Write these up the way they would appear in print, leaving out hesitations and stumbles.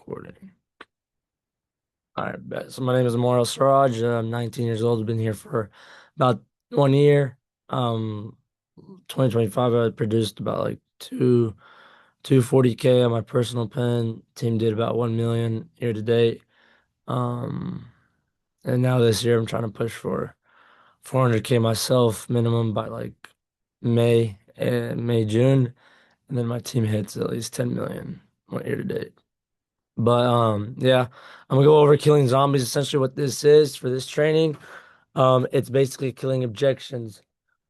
Recording. All right, bet. So my name is Ammar Siraj. I'm 19 years old. I've been here for about 1 year. 2025, I produced about like 240K on my personal pen. Team did about 1 million year to date. Um, and now this year, I'm trying to push for 400K myself minimum by like June, and then my team hits at least 10 million one year to date. But yeah, I'm gonna go over killing zombies. Essentially, what this is for this training, it's basically killing objections,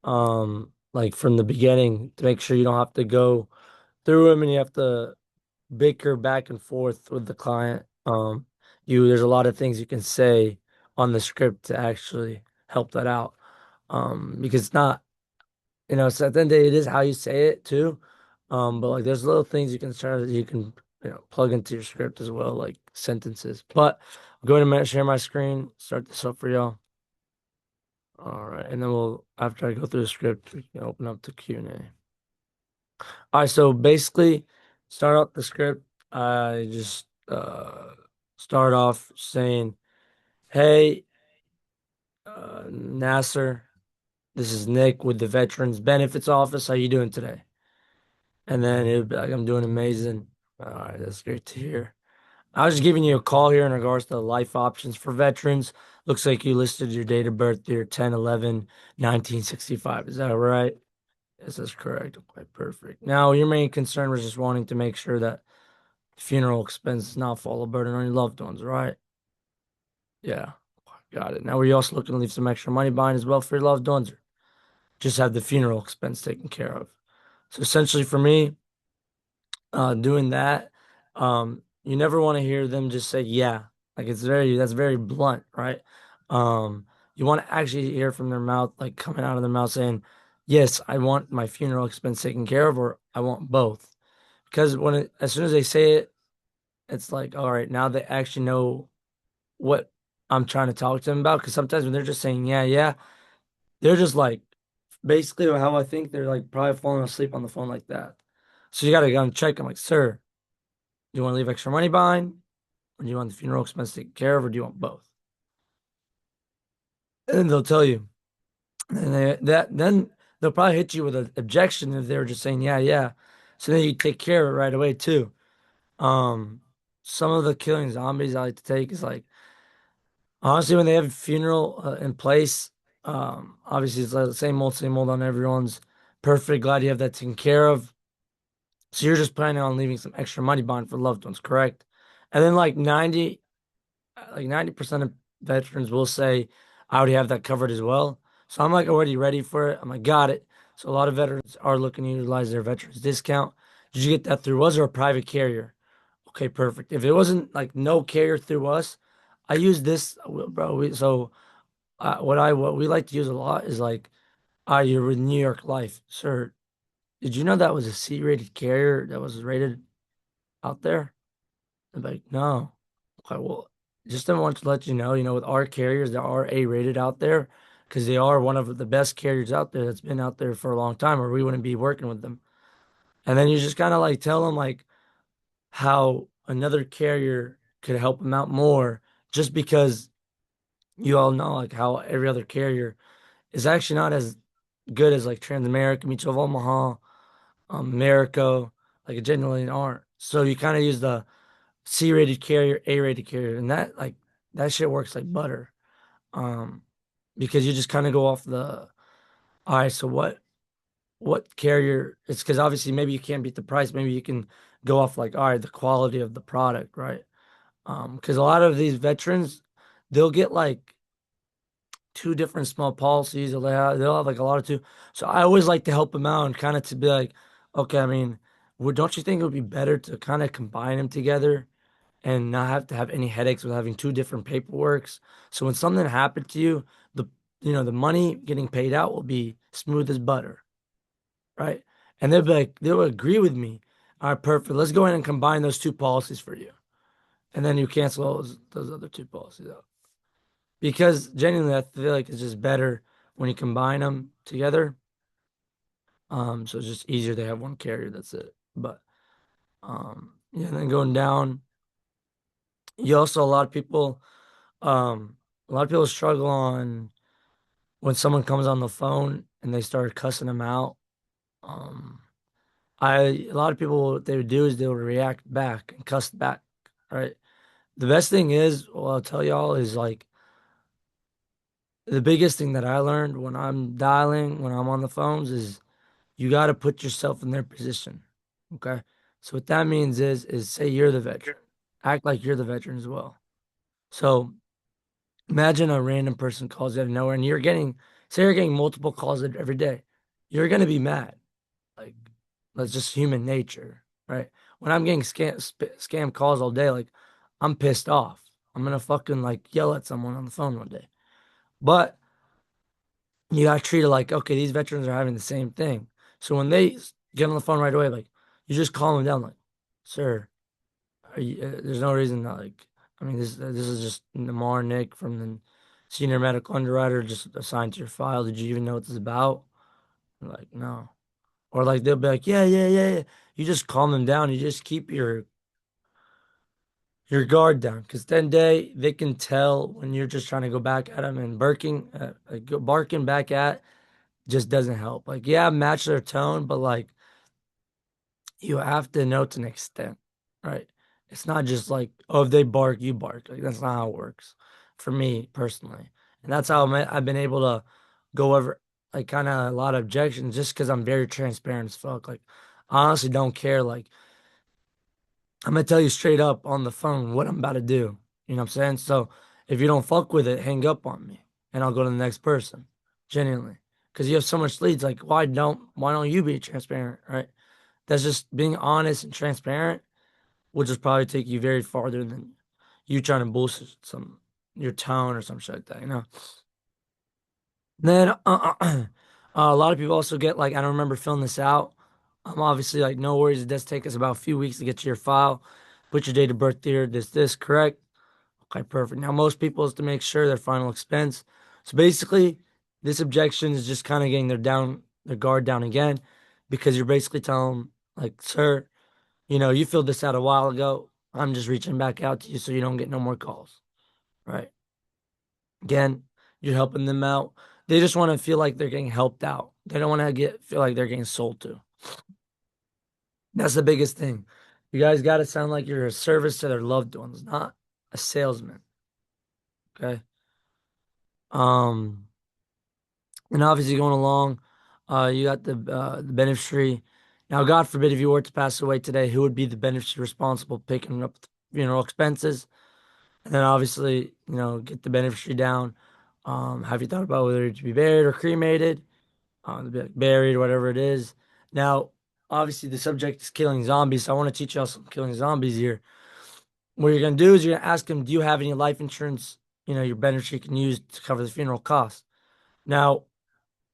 like from the beginning to make sure you don't have to go through them and you have to bicker back and forth with the client. There's a lot of things you can say on the script to actually help that out. Because it's not so at the end of the day, it is how you say it too. But like there's little things you can plug into your script as well, like sentences. But I'm going to share my screen, start this up for y'all. All right, and then after I go through the script, we can open up the Q&A. All right, so basically, start out the script. I just start off saying, "Hey, Nasser, this is Nick with the Veterans Benefits Office. How you doing today?" And then it would be like, I'm doing amazing. All right, that's great to hear. I was just giving you a call here in regards to life options for veterans. Looks like you listed your date of birth here, 10/11/1965. Is that right? Yes, that's correct. Okay, perfect. Now, your main concern was just wanting to make sure that funeral expenses not fall a burden on your loved ones, right? Yeah, got it. Now, were you also looking to leave some extra money behind as well for your loved ones, or just have the funeral expense taken care of? So essentially for me, doing that, you never want to hear them just say, yeah. Like that's very blunt, right? You want to actually hear from their mouth, like coming out of their mouth saying, yes, I want my funeral expense taken care of, or I want both. Because as soon as they say it, it's like, all right, now they actually know what I'm trying to talk to them about. Because sometimes when they're just saying, yeah, yeah, they're just like, basically how I think they're like probably falling asleep on the phone like that. So you got to go and check. I'm like, sir, do you want to leave extra money behind? Or do you want the funeral expense taken care of, or do you want both? And then they'll tell you. And then they'll probably hit you with an objection if they were just saying, yeah, yeah. So then you take care of it right away too. Um, some of the killing zombies I like to take is like, honestly, when they have a funeral in place, obviously it's like the same old on everyone's. Perfect. Glad you have that taken care of. So you're just planning on leaving some extra money behind for loved ones, correct? And then like 90% of veterans will say, I already have that covered as well. So I'm like already ready for it. I'm like, got it. So a lot of veterans are looking to utilize their veterans discount. Did you get that through us or a private carrier? Okay, perfect. If it wasn't like no carrier through us, I use this, bro. What we like to use a lot is like, you're with New York Life, sir. Did you know that was a C-rated carrier that was rated out there? I'm like, no. Okay, well, just I want to let you know, with our carriers, there are A-rated out there because they are one of the best carriers out there that's been out there for a long time, or we wouldn't be working with them. And then you just kind of like tell them like how another carrier could help them out more, just because you all know like how every other carrier is actually not as good as like Transamerica, Mutual of Omaha, Americo, like it genuinely aren't. So you kind of use the C-rated carrier, A-rated carrier, and that shit works like butter. Um, because you just kind of go off all right, so what carrier? It's because obviously maybe you can't beat the price. Maybe you can go off like, all right, the quality of the product, right? Because a lot of these veterans, they'll get like two different small policies, or they'll have like a lot of two. So I always like to help them out and kind of to be like, okay, I mean, don't you think it would be better to kind of combine them together and not have to have any headaches with having two different paperworks? So when something happened to you, the the money getting paid out will be smooth as butter, right? And they'll be like, they'll agree with me. All right, perfect. Let's go ahead and combine those two policies for you. And then you cancel those other two policies out. Because genuinely, I feel like it's just better when you combine them together. So it's just easier to have one carrier. That's it. But yeah, and then going down. You also, a lot of people struggle on when someone comes on the phone and they start cussing them out. Um, a lot of people, what they would do is they would react back and cuss back, right? The best thing is, what I'll tell y'all is like the biggest thing that I learned when I'm dialing, when I'm on the phones is you got to put yourself in their position. Okay. So what that means is say you're the veteran, act like you're the veteran as well. So imagine a random person calls you out of nowhere and say you're getting multiple calls every day. You're going to be mad. Like, that's just human nature, right? When I'm getting scam calls all day, like, I'm pissed off. I'm going to fucking like yell at someone on the phone one day. But you got to treat it like, okay, these veterans are having the same thing. So when they get on the phone right away, like, you just calm them down, like, sir, there's no reason to like. I mean, this is just Ammar Nick from the senior medical underwriter just assigned to your file. Did you even know what this is about? I'm like, no. Or like they'll be like, yeah, yeah, yeah, yeah. You just calm them down. You just keep your guard down, because then they can tell when you're just trying to go back at them and barking back at just doesn't help. Like, yeah, match their tone, but like you have to know to an extent, right? It's not just like, oh, if they bark, you bark. Like, that's not how it works for me personally. And that's how I've been able to go over like kind of a lot of objections just because I'm very transparent as fuck. Like, I honestly don't care. Like, I'm gonna tell you straight up on the phone what I'm about to do. You know what I'm saying? So if you don't fuck with it, hang up on me and I'll go to the next person. Genuinely. Because you have so much leads. Like, why don't you be transparent, right? That's just being honest and transparent will just probably take you very farther than you trying to boost your tone or some shit like that, you know? Then a lot of people also get like, I don't remember filling this out. Obviously, like, no worries. It does take us about a few weeks to get to your file. Put your date of birth here. This correct? Okay, perfect. Now, most people is to make sure their final expense. So basically, this objection is just kind of getting their guard down again, because you're basically telling them, like, sir, you filled this out a while ago. I'm just reaching back out to you so you don't get no more calls, right? Again, you're helping them out. They just want to feel like they're getting helped out. They don't want to feel like they're getting sold to. That's the biggest thing. You guys got to sound like you're a service to their loved ones, not a salesman. Okay. Um, and obviously going along, you got the beneficiary. Now, God forbid if you were to pass away today, who would be the beneficiary responsible picking up the funeral expenses? And then obviously, get the beneficiary down. Have you thought about whether to be buried or cremated? To be like buried, whatever it is. Now, obviously, the subject is killing zombies, so I want to teach y'all some killing zombies here. What you're gonna do is you're gonna ask them, do you have any life insurance? Your beneficiary can use to cover the funeral costs. Now,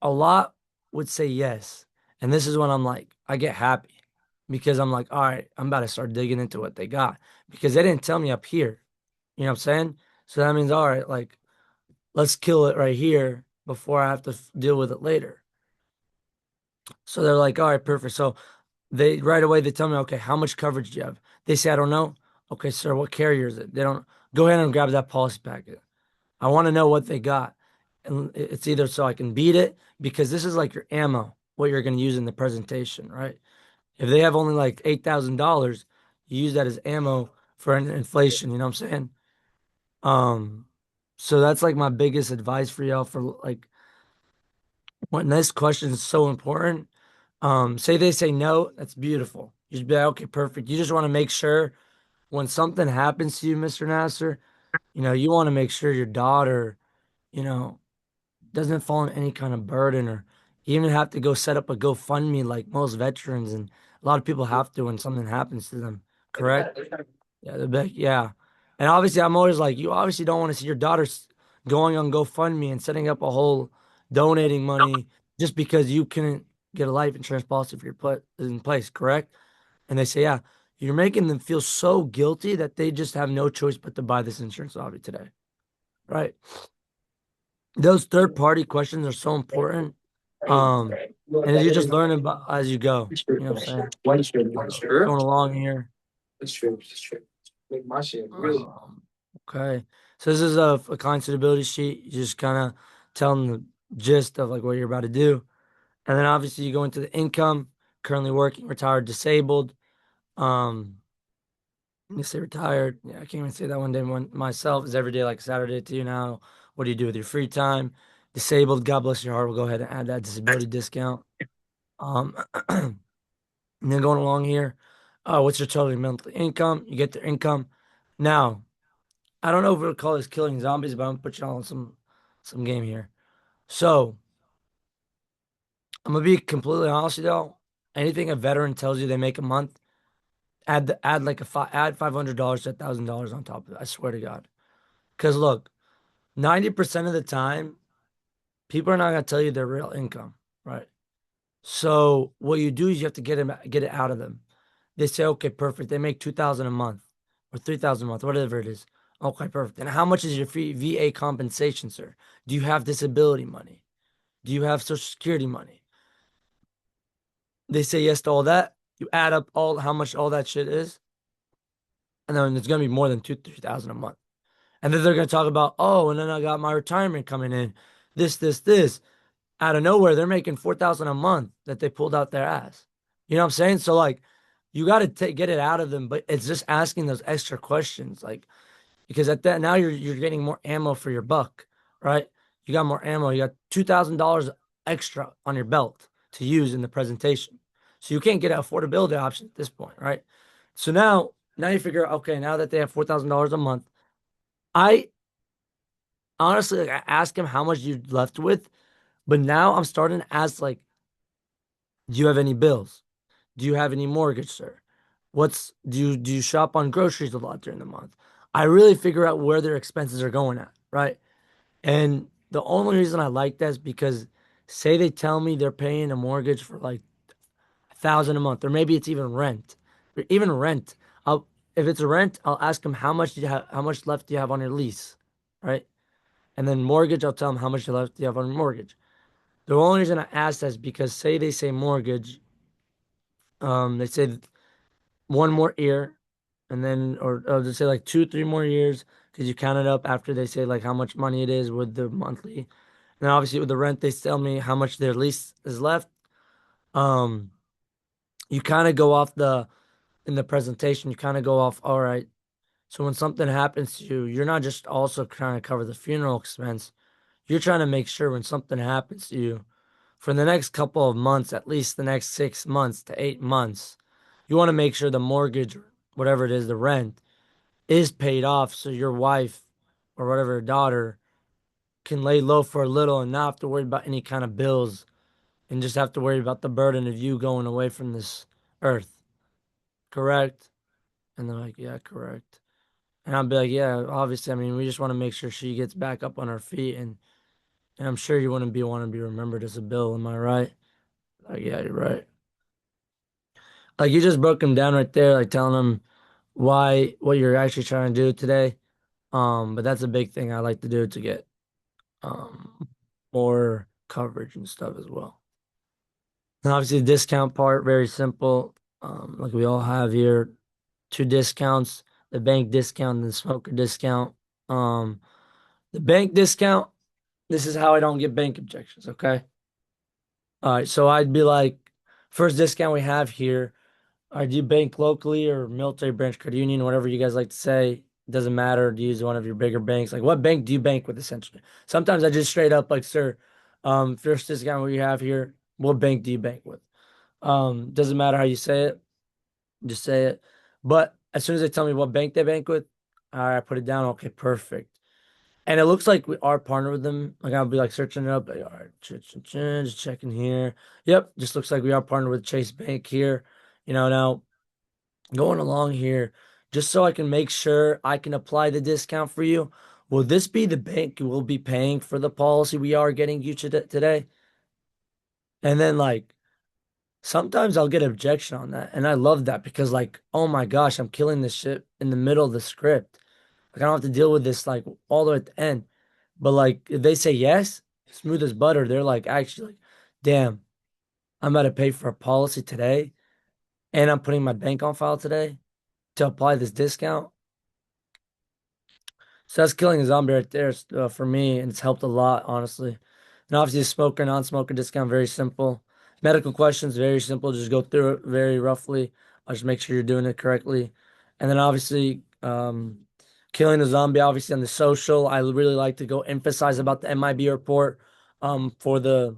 a lot would say yes, and this is when I'm like, I get happy because I'm like, all right, I'm about to start digging into what they got because they didn't tell me up here. You know what I'm saying? So that means, all right, like, let's kill it right here before I have to deal with it later. So they're like, all right, perfect. So they right away they tell me, okay, how much coverage do you have? They say, I don't know. Okay, sir, what carrier is it? They don't go ahead and grab that policy packet. I want to know what they got. And it's either so I can beat it, because this is like your ammo, what you're going to use in the presentation, right? If they have only like $8,000, you use that as ammo for an inflation, you know what I'm saying? Um, so that's like my biggest advice for y'all for like when this question is so important. Say they say no, that's beautiful. You just be like, okay, perfect. You just want to make sure when something happens to you, Mr. Nasser, you want to make sure your daughter, you know, doesn't fall in any kind of burden, or even have to go set up a GoFundMe like most veterans and a lot of people have to when something happens to them. Correct? Yeah, yeah. And obviously, I'm always like, you obviously don't want to see your daughter going on GoFundMe and setting up a whole donating money just because you couldn't get a life insurance policy for your put in place, correct? And they say, yeah, you're making them feel so guilty that they just have no choice but to buy this insurance lobby today, right? Those third party questions are so important. Um, and you just learn about as you go. You know what I'm saying? Going along here. Um, okay. So this is a client suitability sheet. You just kind of tell them the gist of like what you're about to do. And then obviously you go into the income, currently working, retired, disabled. Um, you say retired. Yeah, I can't even say that one day myself. Is every day like Saturday to you now? What do you do with your free time? Disabled, God bless your heart. We'll go ahead and add that disability discount. Um, and then going along here, what's your total monthly income? You get their income. Now, I don't know if we'll call this killing zombies, but I'm gonna put you all on some game here. So I'm gonna be completely honest with y'all. Anything a veteran tells you they make a month, add like add $500 to $1,000 on top of it. I swear to God. Because look, 90% of the time, people are not gonna tell you their real income, right? So what you do is you have to get it out of them. They say, okay, perfect. They make 2,000 a month or 3,000 a month, whatever it is. Okay, perfect. And how much is your free VA compensation, sir? Do you have disability money? Do you have Social Security money? They say yes to all that. You add up all how much all that shit is, and then it's gonna be more than 3,000 a month. And then they're gonna talk about, oh, and then I got my retirement coming in, this. Out of nowhere, they're making 4,000 a month that they pulled out their ass. You know what I'm saying? So like, you got to get it out of them, but it's just asking those extra questions, like because at that now you're getting more ammo for your buck, right? You got more ammo. You got $2,000 extra on your belt to use in the presentation, so you can't get an affordability option at this point, right? So now you figure, okay, now that they have $4,000 a month, I honestly like, I ask him how much you left with, but now I'm starting to ask like, do you have any bills? Do you have any mortgage, sir? Do you shop on groceries a lot during the month? I really figure out where their expenses are going at, right? And the only reason I like that is because say they tell me they're paying a mortgage for like 1,000 a month, or maybe it's even rent. Or even rent. I'll if it's a rent, I'll ask them how much left do you have on your lease, right? And then mortgage, I'll tell them how much left do you have on your mortgage. The only reason I ask that is because say they say mortgage, they say one more year, and then or they say like 2, 3 more years because you count it up after they say like how much money it is with the monthly. And then obviously with the rent, they tell me how much their lease is left. Um, you kind of go off in the presentation, you kind of go off, all right. So when something happens to you, you're not just also trying to cover the funeral expense. You're trying to make sure when something happens to you for the next couple of months, at least the next 6 months to 8 months, you want to make sure the mortgage, or whatever it is, the rent is paid off so your wife or whatever daughter can lay low for a little and not have to worry about any kind of bills and just have to worry about the burden of you going away from this earth. Correct? And they're like, yeah, correct. And I'll be like, yeah, obviously, I mean, we just want to make sure she gets back up on her feet, and I'm sure you wouldn't be want to be remembered as a bill, am I right? Like, yeah, you're right. Like you just broke him down right there, like telling him what you're actually trying to do today. But that's a big thing I like to do to get um more coverage and stuff as well. And obviously the discount part, very simple. Like we all have here, two discounts, the bank discount and the smoker discount. Um, the bank discount, this is how I don't get bank objections, okay? All right, so I'd be like, first discount we have here. All right, do you bank locally or military branch credit union, whatever you guys like to say? Doesn't matter. Do you use one of your bigger banks? Like, what bank do you bank with essentially? Sometimes I just straight up like, sir, first discount we have here, what bank do you bank with? Doesn't matter how you say it, just say it. But as soon as they tell me what bank they bank with, all right, I put it down. Okay, perfect. And it looks like we are partnered with them. Like I'll be like searching it up. Like, all right, just checking here. Yep, just looks like we are partnered with Chase Bank here. Now going along here, just so I can make sure I can apply the discount for you. Will this be the bank you will be paying for the policy we are getting you today? And then like sometimes I'll get objection on that. And I love that because like, oh my gosh, I'm killing this shit in the middle of the script. Like I don't have to deal with this like all the way at the end. But like if they say yes, smooth as butter, they're like actually like, damn, I'm about to pay for a policy today and I'm putting my bank on file today to apply this discount. So that's killing a zombie right there for me, and it's helped a lot, honestly. And obviously, smoker, non-smoker discount, very simple. Medical questions, very simple. Just go through it very roughly. I'll just make sure you're doing it correctly. And then obviously, killing a zombie, obviously on the social, I really like to go emphasize about the MIB report. For the,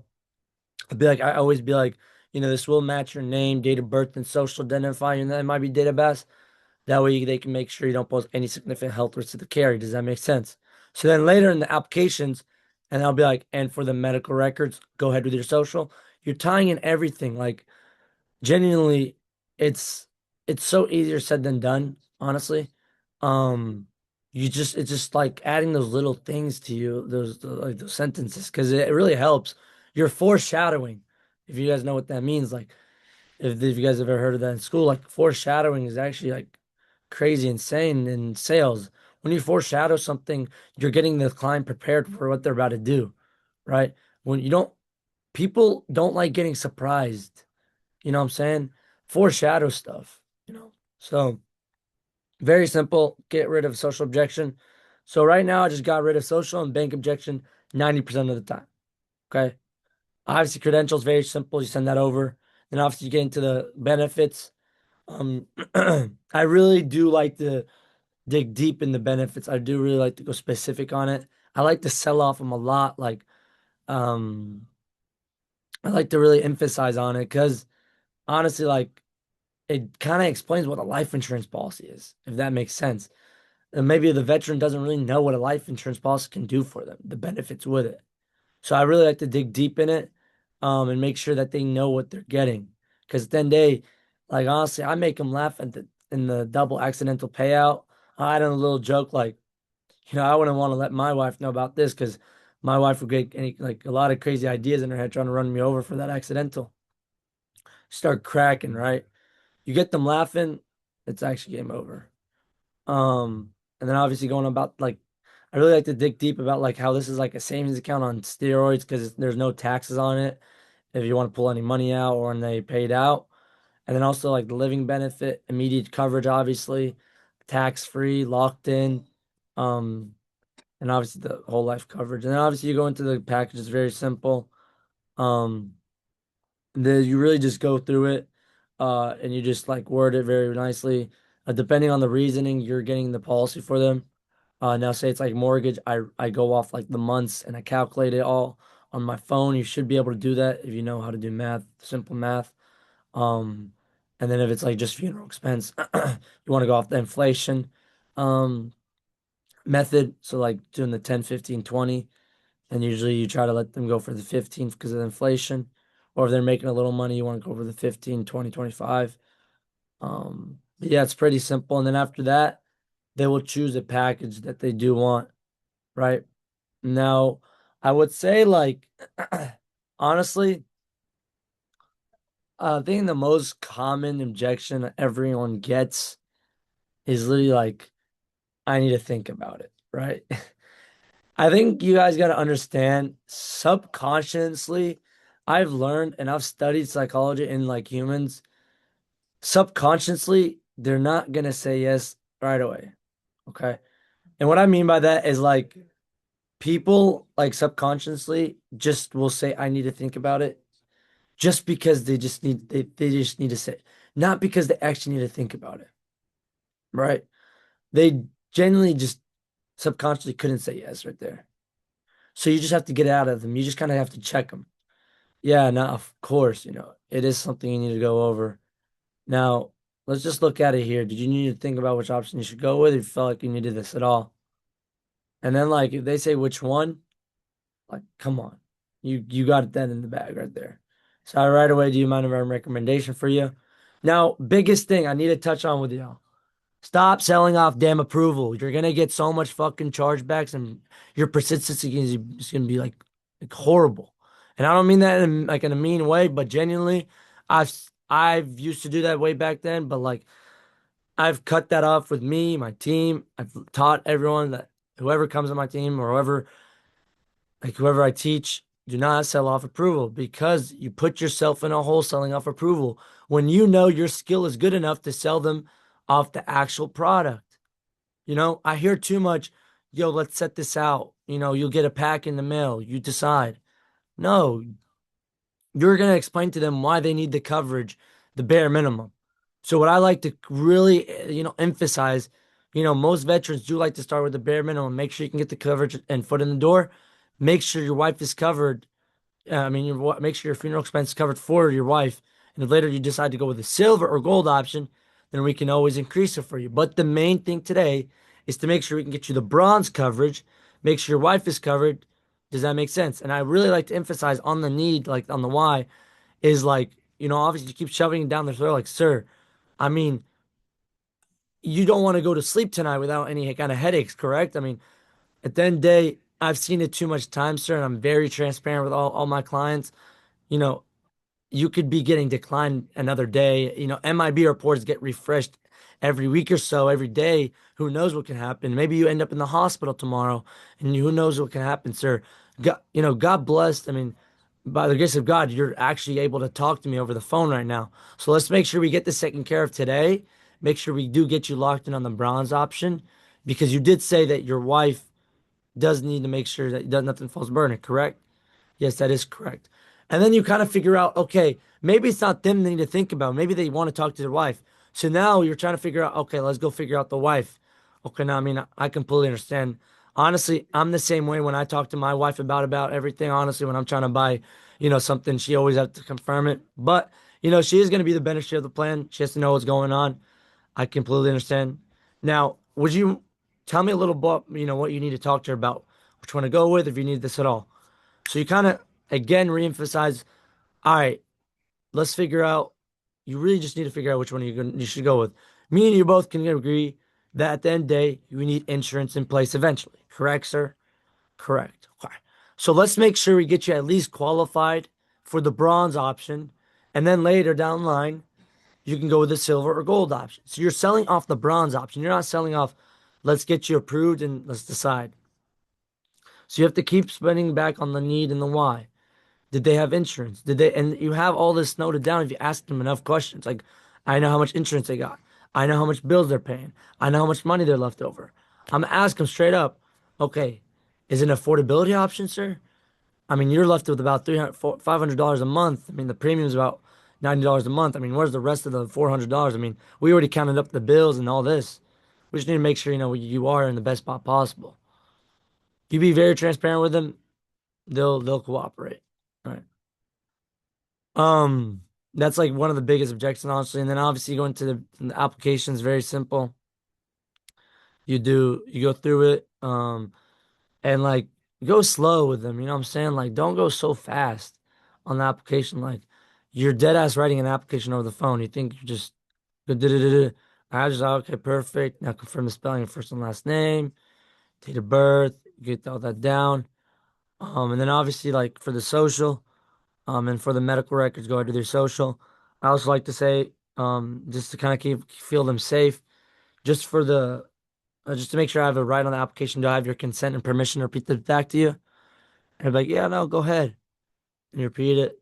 I'd be like, I always be like, this will match your name, date of birth, and social identifier in the MIB database. That way they can make sure you don't pose any significant health risks to the carrier. Does that make sense? So then later in the applications, and I'll be like, and for the medical records, go ahead with your social. You're tying in everything. Like genuinely, it's it's so easier said than done, honestly. Um, it's just like adding those little things to you, like those sentences, because it really helps. You're foreshadowing. If you guys know what that means, like if you guys have ever heard of that in school, like foreshadowing is actually like crazy insane in sales. When you foreshadow something, you're getting the client prepared for what they're about to do, right? When you don't, people don't like getting surprised. You know what I'm saying? Foreshadow stuff, you know? So very simple, get rid of social objection. So right now I just got rid of social and bank objection 90% of the time. Okay. Obviously credentials, very simple. You send that over. Then obviously you get into the benefits. Um, I really do like to dig deep in the benefits. I do really like to go specific on it. I like to sell off them a lot. Um, I like to really emphasize on it because honestly, like it kind of explains what a life insurance policy is, if that makes sense. And maybe the veteran doesn't really know what a life insurance policy can do for them, the benefits with it. So I really like to dig deep in it, and make sure that they know what they're getting. Because then like honestly, I make them laugh at in the double accidental payout. I had a little joke like, I wouldn't want to let my wife know about this because my wife would get like a lot of crazy ideas in her head trying to run me over for that accidental. Start cracking, right? You get them laughing, it's actually game over. And then obviously going about like, I really like to dig deep about like how this is like a savings account on steroids because there's no taxes on it if you want to pull any money out or when they paid out. And then also like the living benefit, immediate coverage, obviously, tax free, locked in, and obviously the whole life coverage. And then obviously you go into the package, it's very simple. Um, you really just go through it, and you just like word it very nicely. Depending on the reasoning, you're getting the policy for them. Now say it's like mortgage, I go off like the months and I calculate it all on my phone. You should be able to do that if you know how to do math, simple math. Um, and then if it's like just funeral expense, you want to go off the inflation um method. So like doing the 10, 15, 20, and usually you try to let them go for the 15 because of the inflation. Or if they're making a little money, you want to go for the 15, 20, 25. But yeah, it's pretty simple. And then after that, they will choose a package that they do want, right? Now, I would say like honestly, I think the most common objection everyone gets is literally like, I need to think about it, right? I think you guys got to understand subconsciously, I've learned and I've studied psychology in like humans. Subconsciously, they're not gonna say yes right away. Okay. And what I mean by that is like people like subconsciously just will say, I need to think about it just because they just need to say, not because they actually need to think about it. Right. They genuinely just subconsciously couldn't say yes right there. So you just have to get it out of them. You just kind of have to check them. Yeah, now of course, it is something you need to go over. Now, let's just look at it here. Did you need to think about which option you should go with if you felt like you needed this at all? And then like if they say which one, like come on. You got it then in the bag right there. So right away, do you mind if I have a recommendation for you? Now, biggest thing I need to touch on with y'all. Stop selling off damn approval. You're gonna get so much fucking chargebacks, and your persistency is gonna be like horrible. And I don't mean that in a mean way, but genuinely, I've used to do that way back then, but like I've cut that off with me, my team. I've taught everyone that whoever comes on my team or whoever I teach, do not sell off approval because you put yourself in a hole selling off approval when you know your skill is good enough to sell them off the actual product. I hear too much. yo, let's set this out. You'll get a pack in the mail. You decide. No, you're going to explain to them why they need the coverage, the bare minimum. So what I like to really, emphasize, most veterans do like to start with the bare minimum. Make sure you can get the coverage and foot in the door. Make sure your wife is covered. Make sure your funeral expense is covered for your wife. And if later you decide to go with the silver or gold option, then we can always increase it for you. But the main thing today is to make sure we can get you the bronze coverage. Make sure your wife is covered. Does that make sense? And I really like to emphasize on the need, like on the why, is like, obviously you keep shoving it down their throat, like, sir, I mean, you don't want to go to sleep tonight without any kind of headaches, correct? I mean, at the end of the day, I've seen it too much time, sir, and I'm very transparent with all my clients. You know, you could be getting declined another day. MIB reports get refreshed every week or so, every day. Who knows what can happen? Maybe you end up in the hospital tomorrow, and who knows what can happen, sir. God bless. I mean, by the grace of God, you're actually able to talk to me over the phone right now. So let's make sure we get this taken care of today. Make sure we do get you locked in on the bronze option because you did say that your wife does need to make sure that nothing falls burning, correct? Yes, that is correct. And then you kind of figure out, okay, maybe it's not them they need to think about. Maybe they want to talk to their wife. So now you're trying to figure out, okay, let's go figure out the wife. Okay, now I mean, I completely understand. Honestly, I'm the same way when I talk to my wife about everything. Honestly, when I'm trying to buy, something, she always has to confirm it. But she is going to be the beneficiary of the plan. She has to know what's going on. I completely understand. Now, would you tell me a little bit, what you need to talk to her about, which one to go with, if you need this at all? So you kind of again reemphasize, all right, let's figure out. You really just need to figure out which one you should go with. Me and you both can agree that at the end of the day, you need insurance in place eventually. Correct, sir? Correct. Okay. So let's make sure we get you at least qualified for the bronze option. And then later down the line, you can go with the silver or gold option. So you're selling off the bronze option. You're not selling off, let's get you approved and let's decide. So you have to keep spending back on the need and the why. Did they have insurance? And you have all this noted down if you ask them enough questions. Like, I know how much insurance they got. I know how much bills they're paying. I know how much money they're left over. I'm gonna ask them straight up, okay, is it an affordability option, sir? I mean, you're left with about $500 a month. I mean, the premium's about $90 a month. I mean, where's the rest of the $400? I mean, we already counted up the bills and all this. We just need to make sure, you are in the best spot possible. You be very transparent with them, they'll cooperate. All right. Um, that's like one of the biggest objections, honestly. And then obviously you go into the application is very simple. You go through it, and like go slow with them. You know what I'm saying? Like don't go so fast on the application. Like you're dead ass writing an application over the phone. You think you just go da-da-da-da. I just okay, perfect. Now confirm the spelling of first and last name, date of birth, get all that down. And then obviously like for the social. And for the medical records, go ahead to their social. I also like to say, just to kind of feel them safe, just for just to make sure I have it right on the application. Do I have your consent and permission to repeat that back to you? And I'm like, yeah, no, go ahead and you repeat it.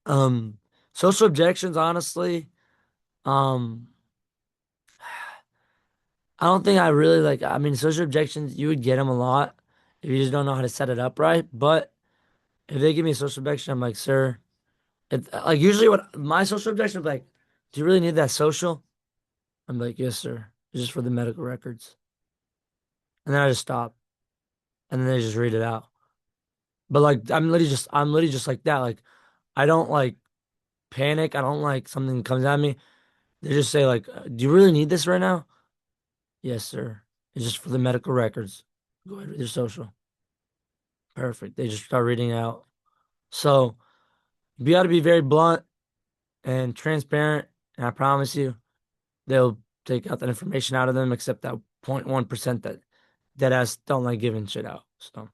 Um, Social objections, honestly, um, I don't think I really like. I mean, social objections, you would get them a lot if you just don't know how to set it up right. But if they give me a social objection, I'm like, sir. Like usually what my social objection is like, do you really need that social? I'm like, yes, sir. It's just for the medical records. And then I just stop. And then they just read it out. But like I'm literally just like that. Like I don't like panic. I don't like something comes at me. They just say like, do you really need this right now? Yes, sir. It's just for the medical records. Go ahead with your social. Perfect. They just start reading it out. So you got to be very blunt and transparent. And I promise you, they'll take out that information out of them, except that 0.1% that dead ass don't like giving shit out. So,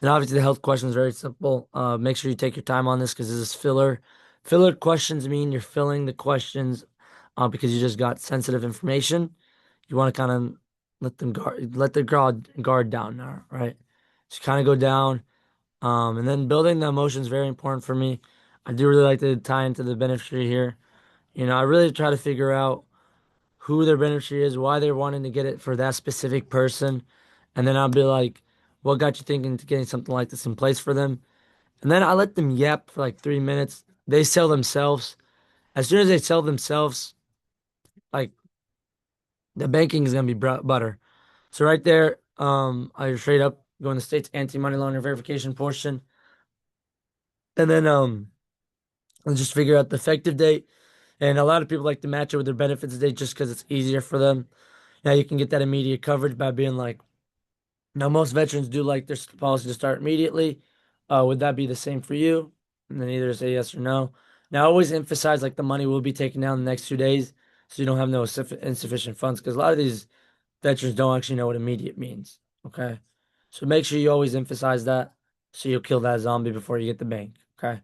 and obviously the health question is very simple. Make sure you take your time on this because this is filler. Filler questions mean you're filling the questions, because you just got sensitive information. You want to kind of let the guard down now, right? Just kind of go down. And then building the emotion is very important for me. I do really like to tie into the beneficiary here. I really try to figure out. who their beneficiary is, why they're wanting to get it for that specific person. And then I'll be like, what got you thinking to getting something like this in place for them? And then I let them yap for like 3 minutes. They sell themselves. As soon as they sell themselves, like the banking is gonna be butter. So right there, I straight up go in the state's anti-money laundering verification portion, and then I'll just figure out the effective date. And a lot of people like to match it with their benefits date just because it's easier for them. Now you can get that immediate coverage by being like, now most veterans do like their policy to start immediately. Would that be the same for you? And then either say yes or no. Now I always emphasize like the money will be taken down the next 2 days, so you don't have no insufficient funds because a lot of these veterans don't actually know what immediate means. Okay. So make sure you always emphasize that so you'll kill that zombie before you get the bank. Okay.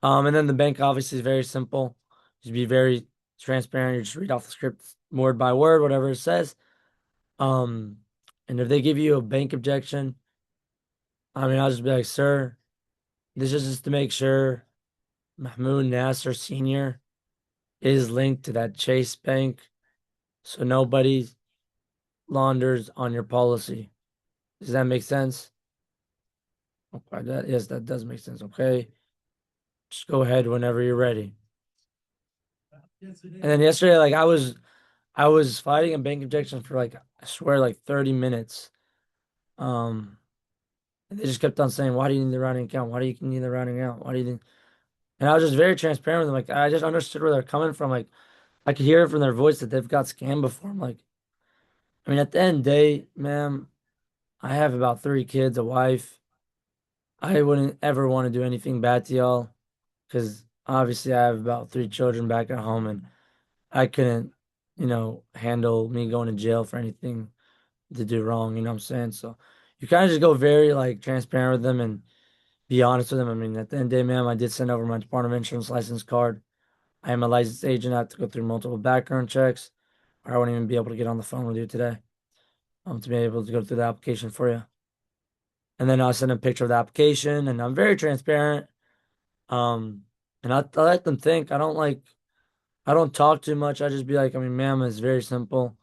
And then the bank obviously is very simple. Just be very transparent. You just read off the script word by word, whatever it says. Um, and if they give you a bank objection, I mean, I'll just be like, sir, this is just to make sure Mahmoud Nasser Sr. is linked to that Chase Bank. So nobody launders on your policy. Does that make sense? Okay, yes, that does make sense. Okay. Just go ahead whenever you're ready. And then yesterday, like I was fighting a bank objection for like I swear like 30 minutes. Um and they just kept on saying, why do you need the routing account? Why do you need the routing account? Why do you need And I was just very transparent with them. Like I just understood where they're coming from. Like I could hear it from their voice that they've got scammed before. I'm like, I mean, at the end of the day, ma'am, I have about 3 kids, a wife. I wouldn't ever want to do anything bad to y'all because obviously I have about 3 children back at home and I couldn't, handle me going to jail for anything to do wrong, you know what I'm saying? So you kind of just go very like transparent with them and be honest with them. I mean, at the end of the day, ma'am, I did send over my Department of Insurance license card. I am a licensed agent. I have to go through multiple background checks, or I wouldn't even be able to get on the phone with you today, to be able to go through the application for you. And then I'll send a picture of the application, and I'm very transparent. Um, and I let them think. I don't talk too much. I just be like, I mean, ma'am, it's very simple.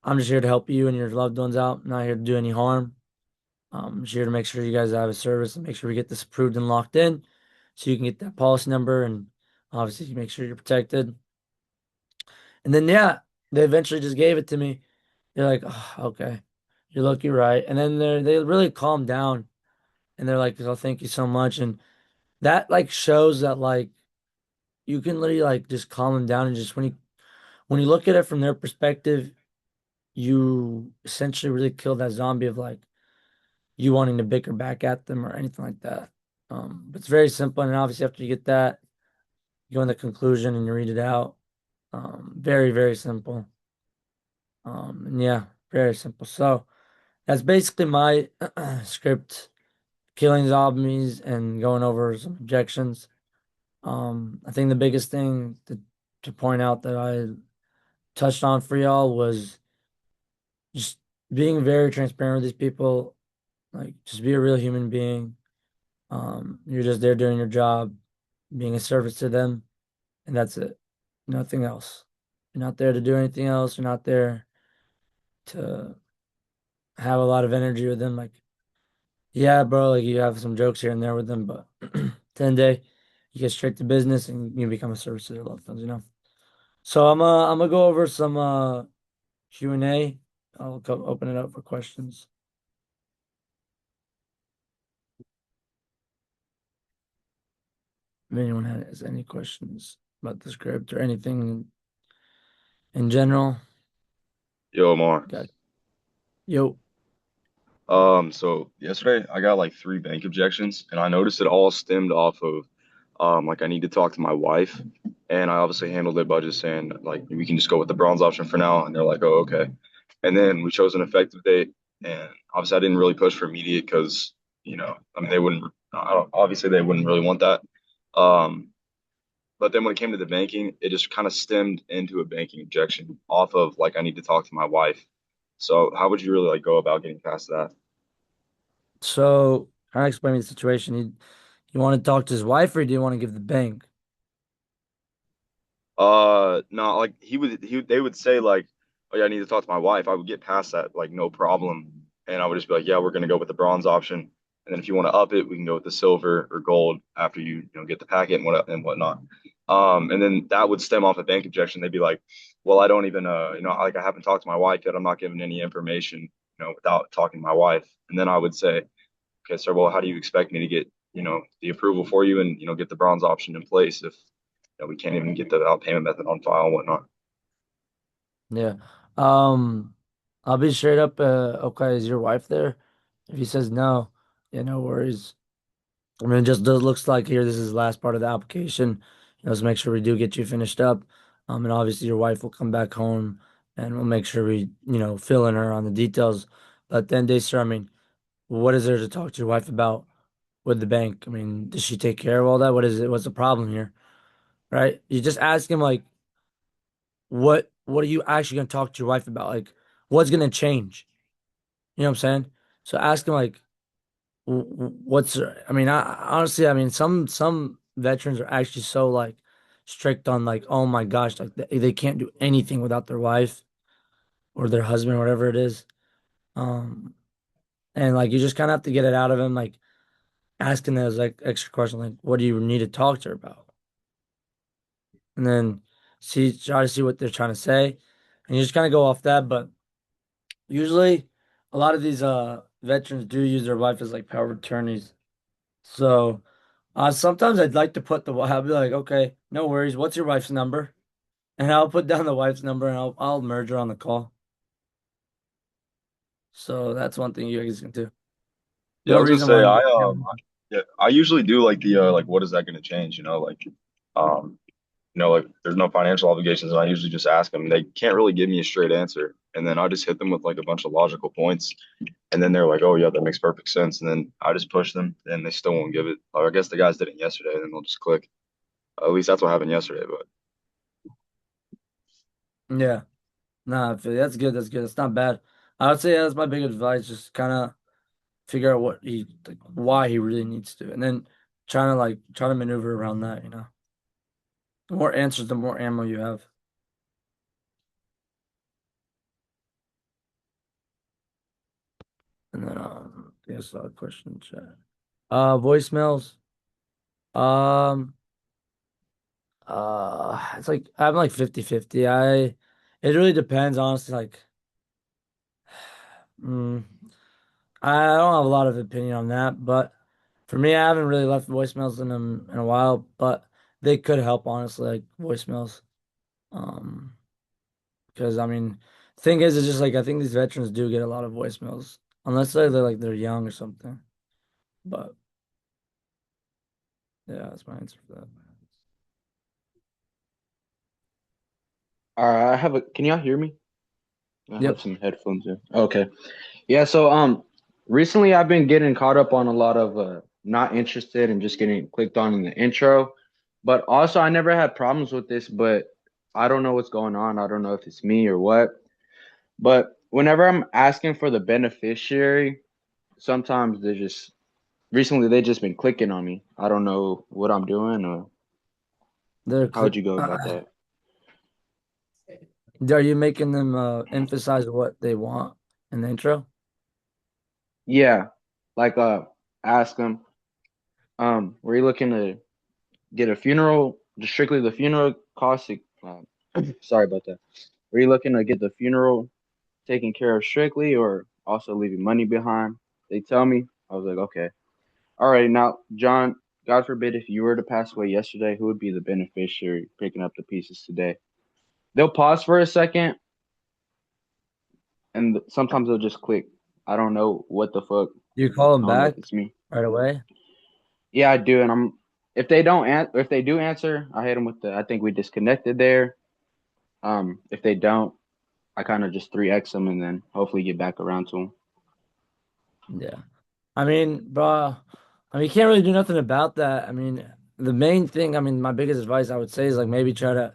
I'm just here to help you and your loved ones out. I'm not here to do any harm. I'm just here to make sure you guys have a service and make sure we get this approved and locked in so you can get that policy number and obviously make sure you're protected. And then, yeah, they eventually just gave it to me. They're like, oh, okay, you're lucky, right? And then they really calm down and they're like, oh, thank you so much. And that like shows that like you can literally like just calm them down and just when you look at it from their perspective, you essentially really kill that zombie of like you wanting to bicker back at them or anything like that. But it's very simple, and obviously after you get that, you go in the conclusion and you read it out. Very, very simple. And yeah, very simple. So that's basically my script, killing zombies and going over some objections. I think the biggest thing to point out that I touched on for y'all was just being very transparent with these people. Like, just be a real human being. You're just there doing your job, being a service to them, and that's it. Nothing else. You're not there to do anything else. You're not there to have a lot of energy with them. Like, yeah, bro, like you have some jokes here and there with them, but 10 day, you get straight to business and you become a service to their loved ones. So I'm gonna go over some Q&A. I'll open it up for questions. If anyone has any questions about the script or anything in general, Yo, Ammar. got yo. So yesterday I got like 3 bank objections, and I noticed it all stemmed off of like I need to talk to my wife, and I obviously handled it by just saying like we can just go with the bronze option for now, and they're like, oh, okay. And then we chose an effective date, and obviously I didn't really push for immediate because I mean they wouldn't obviously they wouldn't really want that. Um, but then when it came to the banking, it just kind of stemmed into a banking objection off of like I need to talk to my wife. So how would you really like go about getting past that? So kind of explain me the situation. You want to talk to his wife or do you want to give the bank? No, like they would say like, oh yeah, I need to talk to my wife. I would get past that like no problem, and I would just be like, yeah, we're gonna go with the bronze option, and then if you want to up it, we can go with the silver or gold after you get the packet and whatnot. And then that would stem off a bank objection. They'd be like, well, I don't even like I haven't talked to my wife yet. I'm not giving any information without talking to my wife. And then I would say, okay, sir, well, how do you expect me to get the approval for you and get the bronze option in place if we can't even get the payment method on file and whatnot. Yeah. Um, I'll be straight up. Okay, is your wife there? If he says no, yeah, no worries. I mean, it just does looks like here this is the last part of the application. Let's make sure we do get you finished up. And obviously your wife will come back home and we'll make sure we, fill in her on the details. But then they start, I mean, what is there to talk to your wife about with the bank? I mean, does she take care of all that? What is it? What's the problem here? Right? You just ask him like, what are you actually gonna talk to your wife about? Like, what's gonna change? You know what I'm saying? So ask him like, what's I mean, honestly, I mean, some veterans are actually so like strict on like, oh my gosh, like they can't do anything without their wife or their husband or whatever it is. Um, and like you just kind of have to get it out of him, like asking those like extra questions, like, what do you need to talk to her about? And then try to see what they're trying to say, and you just kind of go off that. But usually, a lot of these veterans do use their wife as like power of attorneys. So sometimes I'd like to put I'll be like, okay, no worries. What's your wife's number? And I'll put down the wife's number and I'll merge her on the call. So that's one thing you guys can do. Yeah, I No was gonna reason say why. yeah, I usually do like the like what is that gonna change? Um like there's no financial obligations, and I usually just ask them. They can't really give me a straight answer, and then I just hit them with like a bunch of logical points, and then they're like, "Oh yeah, that makes perfect sense." And then I just push them, and they still won't give it. Or I guess the guys did it yesterday, and then they'll just click. At least that's what happened yesterday. But Yeah. Nah, I feel you. That's good. That's good. It's not bad. I would say that's my big advice. Just kind of figure out why he really needs to, and then try to maneuver around that. The more answers, the more ammo you have. And then I guess a question in chat. Voicemails. Um, it's like I'm like 50-50. It really depends, honestly. Like, mm, I don't have a lot of opinion on that, but for me, I haven't really left voicemails in them in a while, but they could help, honestly, like voicemails. Um, because I mean, thing is, it's just like I think these veterans do get a lot of voicemails, unless they're young or something. But yeah, that's my answer for that. All right, I have a. Can y'all hear me? I have Yep. some headphones in. Okay. Yeah. So recently I've been getting caught up on a lot of not interested and just getting clicked on in the intro, but also I never had problems with this, but I don't know what's going on. I don't know if it's me or what. But whenever I'm asking for the beneficiary, sometimes they just recently they just been clicking on me. I don't know what I'm doing or They're how click. would you go about that? Are you making them emphasize what they want in the intro? Yeah, like ask them, were you looking to get a funeral, just strictly the funeral cost? Sorry about that. Were you looking to get the funeral taken care of strictly, or also leaving money behind? They tell me. I was like, okay, all right. Now, John, God forbid, if you were to pass away yesterday, who would be the beneficiary picking up the pieces today? They'll pause for a second, and sometimes they'll just click. I don't know what the fuck. You call them I don't know if back it's me. right away? Yeah, I do, and I'm. If they don't answer, if they do answer, I hit them with the. I think we disconnected there. If they don't, I kind of just 3x them and then hopefully get back around to them. Yeah. I mean, bro, I mean, you can't really do nothing about that. I mean, the main thing, I mean, my biggest advice I would say is like maybe try to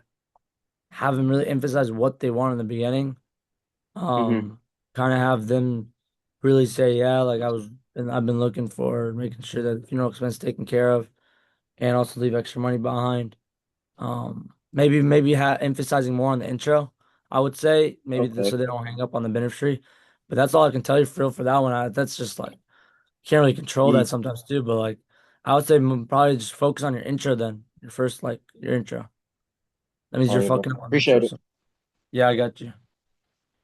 have them really emphasize what they want in the beginning. Hmm. Kind of have them really say, yeah, like and I've been looking for making sure that funeral expense taken care of and also leave extra money behind. maybe emphasizing more on the intro. I would say maybe so Okay. they don't hang up on the beneficiary. But that's all I can tell you for real for that one. That's just like can't really control Mm. that sometimes too. But like I would say probably just focus on your intro then. Your first like your intro. That means All you're right, bro. fucking up on the intro. Appreciate it. So yeah, I got you.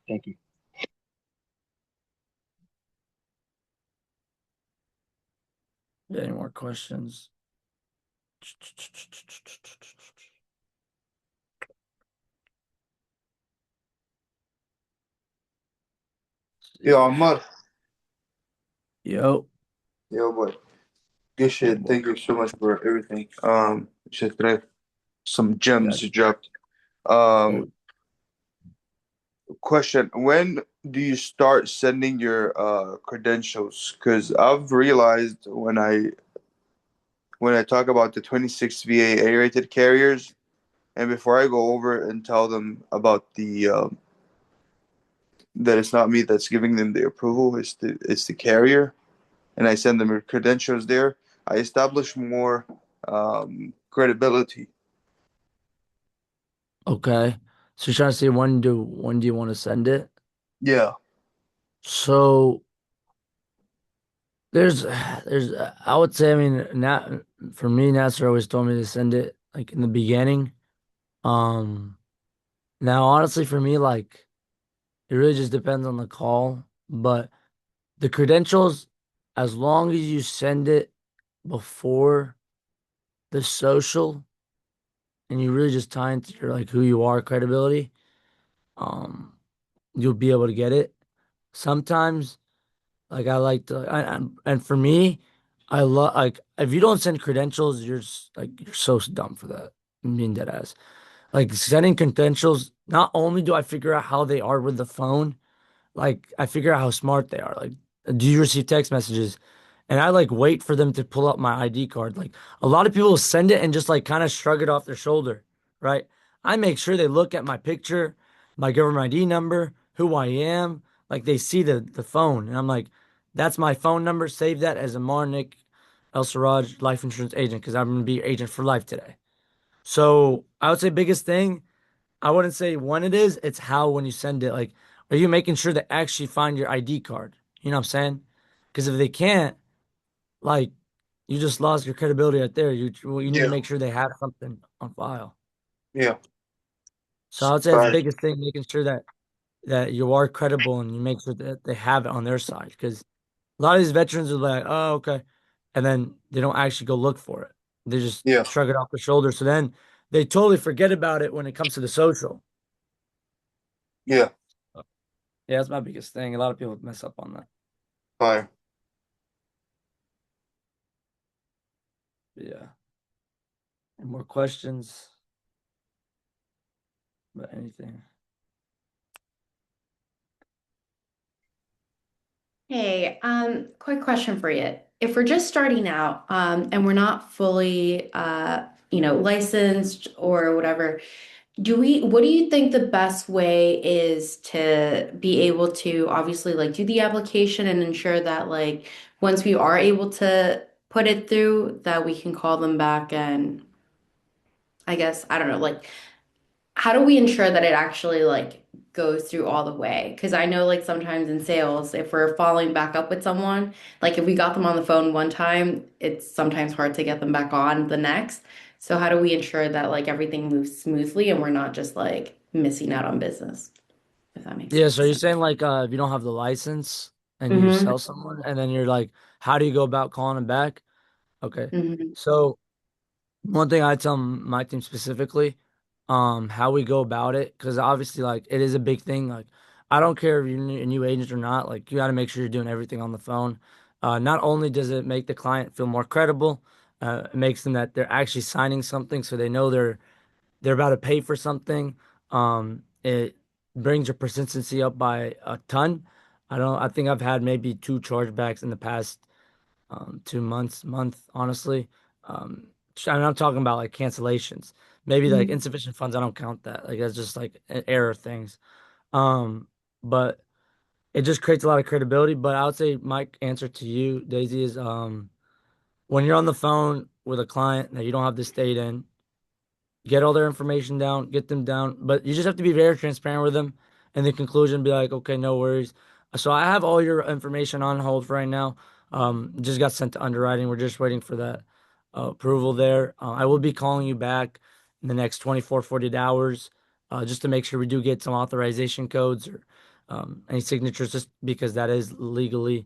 Thank you. Yeah, any more questions? Yo, See. Ammar. Yo, Yo, boy. Good yeah, shit. boy. Thank you so much for everything. Shit, today. Some I gems got you you. dropped. Oh, Question. When do you start sending your credentials? Because I've realized when I talk about the 26 VA A-rated carriers, and before I go over and tell them about the that it's not me that's giving them the approval, it's the carrier, and I send them your credentials there, I establish more credibility. okay. So you're trying to say when do you want to send it? Yeah. So there's I would say I mean not for me Nasser always told me to send it like in the beginning. Um Now honestly for me like it really just depends on the call, but the credentials as long as you send it before the social and you really just tie into your like who you are credibility, um you'll be able to get it. Sometimes like I like to, and for me, I love like if you don't send credentials, you're so dumb for that. I mean dead ass. Like sending credentials, not only do I figure out how they are with the phone, like I figure out how smart they are. Like, do you receive text messages? And I like wait for them to pull up my ID card. Like a lot of people send it and just like kind of shrug it off their shoulder, right? I make sure they look at my picture, my government ID number, who I am. Like they see the phone, and I'm like, that's my phone number. Save that as Ammar Nick El Siraj life insurance agent because I'm gonna be your agent for life today. So I would say biggest thing. I wouldn't say when it is, it's how when you send it. Like, are you making sure they actually find your ID card? You know what I'm saying? Because if they can't, like, you just lost your credibility right there. You need to Yeah. make sure they have something on file. Yeah. So I would say it's the Right. biggest thing, making sure that you are credible and you make sure that they have it on their side. Because a lot of these veterans are like, oh, okay, and then they don't actually go look for it. They just Yeah. shrug it off their shoulder. So then they totally forget about it when it comes to the social. Yeah. Yeah, that's my biggest thing. A lot of people mess up on that. Fire. But yeah. Any more questions about anything? Hey, quick question for you. If we're just starting out, and we're not fully, licensed or whatever, what do you think the best way is to be able to obviously like do the application and ensure that like once we are able to put it through, that we can call them back and I guess, I don't know, like how do we ensure that it actually like goes through all the way? Because I know like sometimes in sales, if we're following back up with someone, like if we got them on the phone one time, it's sometimes hard to get them back on the next. So how do we ensure that like everything moves smoothly and we're not just like missing out on business, if that makes Yeah, so you're sense? saying like if you don't have the license and you Mm-hmm. sell someone and then you're like, how do you go about calling them back? Okay. Mm-hmm. So one thing I tell my team specifically, how we go about it, because obviously like it is a big thing. Like I don't care if you're a new agent or not, like you got to make sure you're doing everything on the phone. Not only does it make the client feel more credible, it makes them that they're actually signing something so they know they're about to pay for something. It brings your persistency up by a ton. I think I've had maybe two chargebacks in the past 2 months, honestly. Um, I'm talking about like cancellations. Maybe like Mm-hmm. insufficient funds, I don't count that. Like that's just like error things. Um, but it just creates a lot of credibility. But I would say my answer to you, Daisy, is when you're on the phone with a client that you don't have the state in, get all their information down, get them down. But you just have to be very transparent with them. In the conclusion, be like, okay, no worries. So I have all your information on hold for right now. Just got sent to underwriting. We're just waiting for that approval there. I will be calling you back in the next 24, 48 hours just to make sure we do get some authorization codes or any signatures, just because that is legally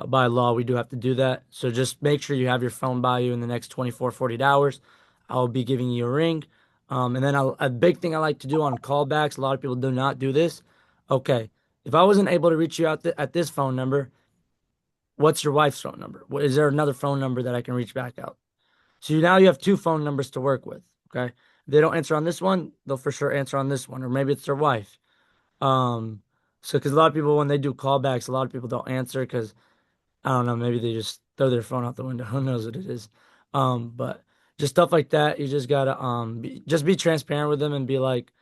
by law, we do have to do that. So just make sure you have your phone by you in the next 24, 48 hours. I'll be giving you a ring. And then a big thing I like to do on callbacks, a lot of people do not do this. Okay, if I wasn't able to reach you out at this phone number, what's your wife's phone number? Is there another phone number that I can reach back out? So now you have two phone numbers to work with. Okay. If they don't answer on this one, they'll for sure answer on this one, or maybe it's their wife. Um, so because a lot of people, when they do callbacks, a lot of people don't answer because I don't know, maybe they just throw their phone out the window. Who knows what it is? But just stuff like that, you just gotta just be transparent with them and be like,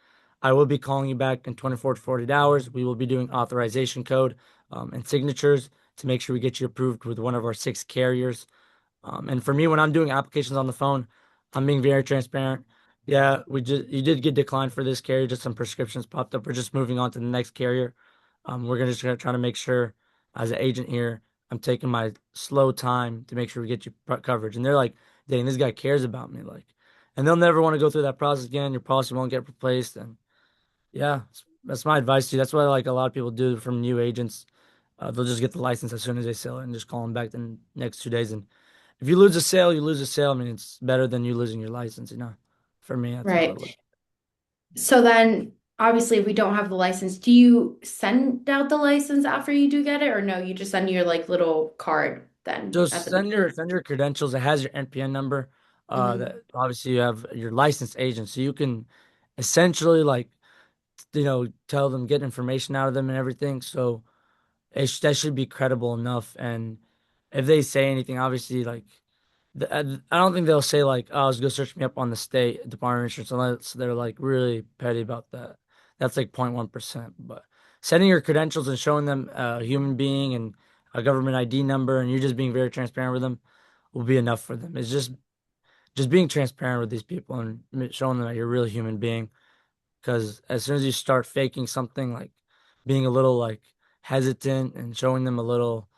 I will be calling you back in 24 to 48 hours. We will be doing authorization code and signatures to make sure we get you approved with one of our 6 carriers. And for me, when I'm doing applications on the phone, I'm being very transparent. Yeah, you did get declined for this carrier. Just some prescriptions popped up. We're just moving on to the next carrier. We're gonna just gonna try to make sure, as an agent here, I'm taking my slow time to make sure we get you coverage. And they're like, "Dang, this guy cares about me." Like, and they'll never want to go through that process again. Your policy won't get replaced. And yeah, that's my advice to you. That's what like a lot of people do from new agents. They'll just get the license as soon as they sell it and just call them back the next 2 days. And if you lose a sale, you lose a sale. I mean, it's better than you losing your license, you know. For me, that's how I Right. look. So then, obviously, if we don't have the license, do you send out the license after you do get it, or no? You just send your like little card then at Just the beginning. send your credentials. It has your NPN number. Mhm. That obviously you have your licensed agent, so you can essentially like tell them, get information out of them and everything. So that should be credible enough. And if they say anything, obviously like I don't think they'll say like, "Oh, go search me up on the state Department of Insurance," unless they're like really petty about that. That's like 0.1%. But sending your credentials and showing them a human being and a government ID number, and you're just being very transparent with them, will be enough for them. It's just being transparent with these people and showing them that you're a real human being. Because as soon as you start faking something, like being a little like hesitant and showing them a little,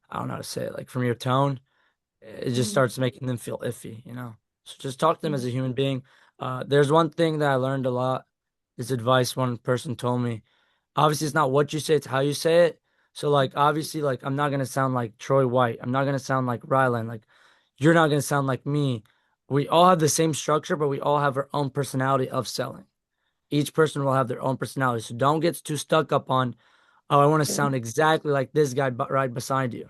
I don't know how to say it, like from your tone, it just Mhm. starts making them feel iffy. So just talk to them as Mhm. a human being. There's one thing that I learned a lot. This advice one person told me. Obviously, it's not what you say, it's how you say it. So, like, obviously, like, I'm not gonna sound like Troy White. I'm not gonna sound like Rylan. Like, you're not gonna sound like me. We all have the same structure, but we all have our own personality of selling. Each person will have their own personality. So don't get too stuck up on, oh, I want to sound exactly like this guy right beside you.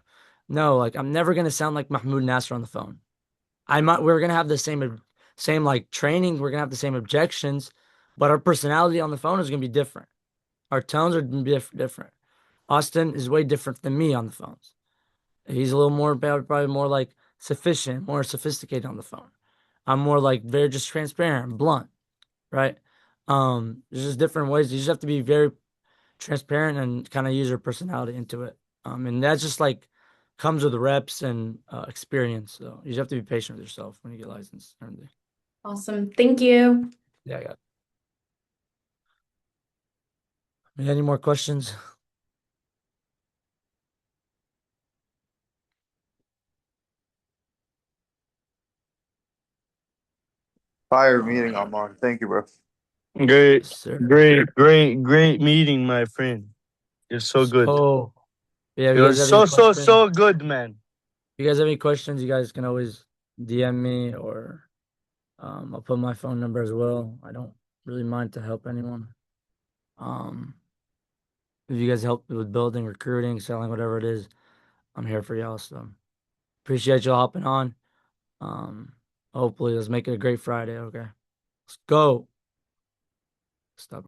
No, like I'm never gonna sound like Mahmoud Nasser on the phone. We're gonna have the same like training, we're gonna have the same objections, but our personality on the phone is gonna be different. Our tones are gonna be different. Austin is way different than me on the phones. He's a little more probably more like sufficient, more sophisticated on the phone. I'm more like very just transparent, blunt, right? There's just different ways. You just have to be very transparent and kind of use your personality into it. And that's just like comes with reps and experience. So you just have to be patient with yourself when you get licensed and everything. Awesome. Thank you. Yeah, I got it. Any more questions? Fire meeting, Ammar. Thank you, bro. Great, Yes, sir. great meeting, my friend. You're so good. So yeah, if It you guys was have any questions, so good, man. if you guys have any questions, you guys can always DM me or I'll put my phone number as well. I don't really mind to help anyone. Um, if you guys help with building, recruiting, selling, whatever it is, I'm here for y'all. So appreciate y'all hopping on. Um, hopefully let's make it a great Friday. Okay. Let's go. Stop.